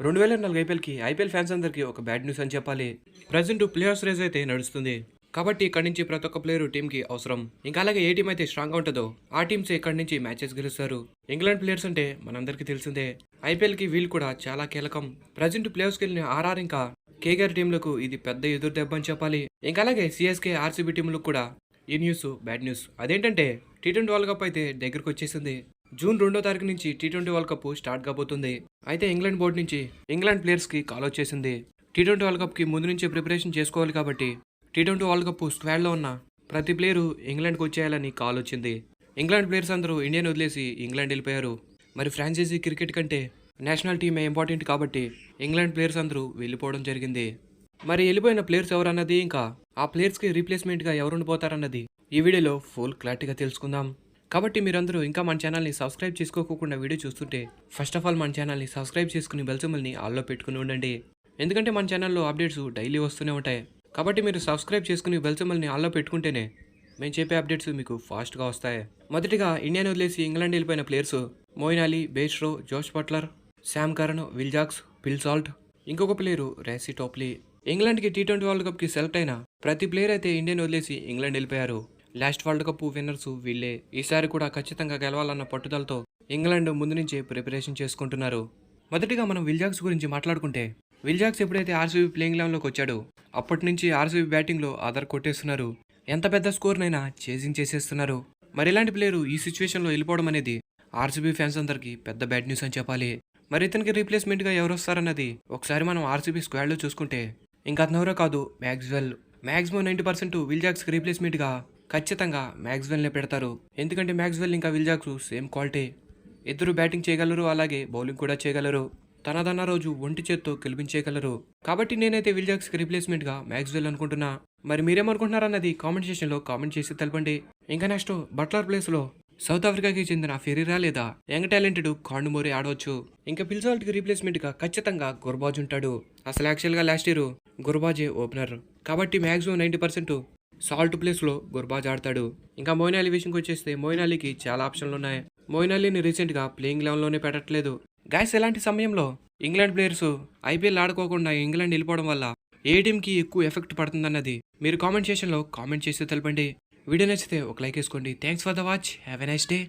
2004 IPL fans అందరికీ ఒక bad news అని చెప్పాలి. ప్రజెంట్ ప్లేఆఫ్స్ రేస్ అయితే నడుస్తుంది. కాబట్టి ఇక్కడి నుంచి ప్రతి ఒక్క ప్లేయర్ టీంకి అవసరం. ఇంకా అలాగే ఏ టీం అయితే స్ట్రాంగ్గా ఉంటుందో ఆ టీమ్స్ ఇక్కడి నుంచి మ్యాచెస్ గెలుస్తారు. ఇంగ్లాండ్ ప్లేయర్స్ అంటే మనందరికీ తెలిసిందే. ఐపీఎల్కి వీళ్ళు కూడా చాలా కీలకం. ప్రజెంట్ ప్లేఆఫ్స్కి వెళ్ళిన ఆర్ఆర్ ఇంకా కేకేఆర్ టీంలకు ఇది పెద్ద ఎదురు దెబ్బ అని చెప్పాలి. ఇంకా అలాగే సిఎస్కే ఆర్సీబీ టీంలకు కూడా ఈ న్యూస్ బ్యాడ్ న్యూస్. అదేంటంటే టీ20 వరల్డ్ కప్ అయితే దగ్గరకు వచ్చేసింది. జూన్ 2వ తారీఖు నుంచి టీ20 వరల్డ్ కప్ స్టార్ట్ కాబోతుంది. అయితే ఇంగ్లాండ్ బోర్డు నుంచి ఇంగ్లాండ్ ప్లేయర్స్కి కాల్ వచ్చేసింది. టీ20 వరల్డ్ కప్కి ముందు నుంచే ప్రిపరేషన్ చేసుకోవాలి కాబట్టి టీ20 వరల్డ్ కప్ స్క్వాడ్లో ఉన్న ప్రతి ప్లేయరు ఇంగ్లాండ్కి వచ్చేయాలని కాల్ వచ్చింది. ఇంగ్లాండ్ ప్లేయర్స్ అందరూ ఇండియాని వదిలేసి ఇంగ్లాండ్ వెళ్ళిపోయారు. మరి ఫ్రాంచైజీ క్రికెట్ కంటే నేషనల్ టీమే ఇంపార్టెంట్ కాబట్టి ఇంగ్లాండ్ ప్లేయర్స్ అందరూ వెళ్ళిపోవడం జరిగింది. మరి వెళ్ళిపోయిన ప్లేయర్స్ ఎవరన్నది ఇంకా ఆ ప్లేయర్స్కి రీప్లేస్మెంట్గా ఎవరు ఉండిపోతారన్నది ఈ వీడియోలో ఫుల్ క్లారిటీగా తెలుసుకుందాం. కాబట్టి మీరందరూ ఇంకా మన ఛానల్ని సబ్స్క్రైబ్ చేసుకోకుండా వీడియో చూస్తుంటే ఫస్ట్ ఆఫ్ ఆల్ మన ఛానల్ని సబ్స్క్రైబ్ చేసుకుని బెల్ సింబల్ని ఆల్లో పెట్టుకుని ఉండండి. ఎందుకంటే మన ఛానల్లో అప్డేట్స్ డైలీ వస్తూనే ఉంటాయి. కాబట్టి మీరు సబ్స్క్రైబ్ చేసుకుని బెల్ సింబల్ని ఆల్లో పెట్టుకుంటేనే మేము చెప్పే అప్డేట్స్ మీకు ఫాస్ట్గా వస్తాయి. మొదటిగా ఇండియాని వదిలేసి ఇంగ్లాండ్ వెళ్ళిపోయిన players Moeen Ali, Bairstow, Jos Buttler, Sam Curran, Will Jacks, Phil Salt, ఇంకొక ప్లేయరు రేసీ టోప్లీ. ఇంగ్లాండ్కి టీ20 వరల్డ్ కప్కి సెలెక్ట్ అయిన ప్రతి ప్లేయర్ అయితే ఇండియాని వదిలేసి ఇంగ్లాండ్ వెళ్ళిపోయారు. లాస్ట్ వరల్డ్ కప్ విన్నర్స్ వీళ్ళే. ఈసారి కూడా ఖచ్చితంగా గెలవాలన్న పట్టుదలతో ఇంగ్లాండ్ ముందు నుంచే ప్రిపరేషన్ చేసుకుంటున్నారు. మొదటిగా మనం విల్ జాక్స్ గురించి మాట్లాడుకుంటే విల్ జాక్స్ ఎప్పుడైతే ఆర్సీబీ ప్లేయింగ్ లెవెన్లోకి వచ్చాడో అప్పటి నుంచి ఆర్సీబీ బ్యాటింగ్లో ఆధార్ కొట్టేస్తున్నారు. ఎంత పెద్ద స్కోర్నైనా చేజింగ్ చేసేస్తున్నారు. మరి ఇలాంటి ప్లేయరు ఈ సిచ్యువేషన్లో వెళ్ళిపోవడం అనేది ఆర్సీబీ ఫ్యాన్స్ అందరికీ పెద్ద బ్యాడ్ న్యూస్ అని చెప్పాలి. మరి ఇతనికి రీప్లేస్మెంట్గా ఎవరు వస్తారన్నది ఒకసారి మనం ఆర్సీబీ స్క్వాడ్లో చూసుకుంటే ఇంకా అతనెవరో కాదు, మ్యాక్స్వెల్. మ్యాక్సిమం 90% విల్ జాక్స్కి రీప్లేస్మెంట్గా ఖచ్చితంగా మ్యాక్స్వెల్నే పెడతారు. ఎందుకంటే మ్యాక్స్వెల్ ఇంకా విల్ జాక్స్ సేమ్ క్వాలిటీ. ఇద్దరు బ్యాటింగ్ చేయగలరు, అలాగే బౌలింగ్ కూడా చేయగలరు. తనదన్న రోజు ఒంటి చేత్తో గెలిపించేయగలరు. కాబట్టి నేనైతే విల్ జాక్స్కి రీప్లేస్మెంట్గా మ్యాక్స్వెల్ అనుకుంటున్నా. మరి మీరేమనుకుంటున్నారన్నది కామెంట్ సెక్షన్లో కామెంట్ చేసి తెలపండి. ఇంకా నెక్స్ట్ బట్లర్ ప్లేస్లో సౌత్ ఆఫ్రికాకి చెందిన ఫెరీరా లేదా యంగ్ టాలెంటెడ్ కాండుమోరే ఆడవచ్చు. ఇంకా ఫిల్ సాల్ట్కి రీప్లేస్మెంట్గా ఖచ్చితంగా గుర్బాజ్ ఉంటాడు. అసలు యాక్చువల్గా లాస్ట్ ఇయర్ గుర్బాజే ఓపెనర్. కాబట్టి మ్యాక్సిమం 90% సాల్ట్ ప్లేస్లో గుర్బాజ్ ఆడతాడు. ఇంకా మోయిన్ అలీ విషయంకి వచ్చేస్తే మోయిన్ అలీకి చాలా ఆప్షన్లు ఉన్నాయి. మోయిన్ అలీని రీసెంట్గా ప్లేయింగ్ లెవెన్లోనే పెట్టట్లేదు. గాయస్ ఇలాంటి సమయంలో ఇంగ్లాండ్ ప్లేయర్స్ ఐపీఎల్ ఆడుకోకుండా ఇంగ్లాండ్ వెళ్ళిపోవడం వల్ల ఏ టీంకి ఎక్కువ ఎఫెక్ట్ పడుతుందన్నది మీరు కామెంట్ సెక్షన్లో కామెంట్ చేసి తెలపండి. వీడియో నచ్చితే ఒక లైక్ వేసుకోండి. Thanks for the watch. Have a nice day.